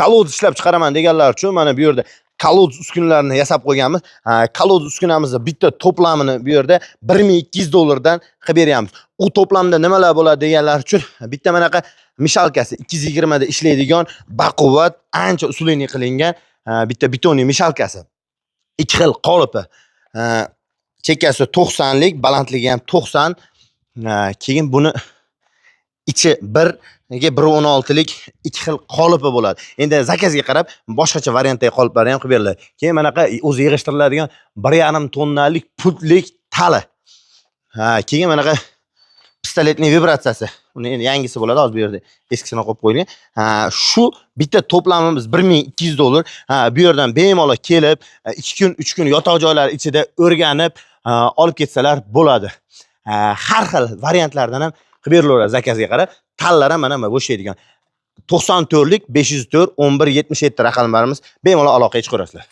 kolod ishlab chiqaraman deganlar uchun mana bu yerda kolod uskunalarini yasab qo'yganmiz. Kolod uskunamizni bitta to'plamini bu yerda $1200 qilib beryapmiz. U to'plamda nimalar bo'ladi deganlar uchun bitta manaqa mishalkasi 220 da ishlaydigan baquvvat, ancha usulini qilingan bitta betonli mishalkasi. Ikki xil qolipi. Chekkasi 90 lik, balandligi ham 90. Keyin buni ichi 1.16 lik ikki xil qolipi bo'ladi. Endi zakazga qarab boshqacha variantdagi qoliplar ham qilib beriladi. Keyin manaqa o'zi yig'ishtiriladigan 1.5 tonnalik putlik tali. Keyin manaqa pistoletning vibratsiyasi. Uni endi yangisi bo'ladi, hozir bu yerda eskisini qo'yib qo'yilgan. Shu bitta to'plamimiz $1200. Bu yerdan bemalol kelib, 2 kun, 3 kun yotoq joylar ichida o'rganib, olib ketsalar bo'ladi. Har xil variantlardan ham qilib berilaveradi zakazga qarab. Tallar ham mana bo'shaydigan 94 lik 504 11 77 raqamlarimiz bemalol aloqaga chiqarasizlar.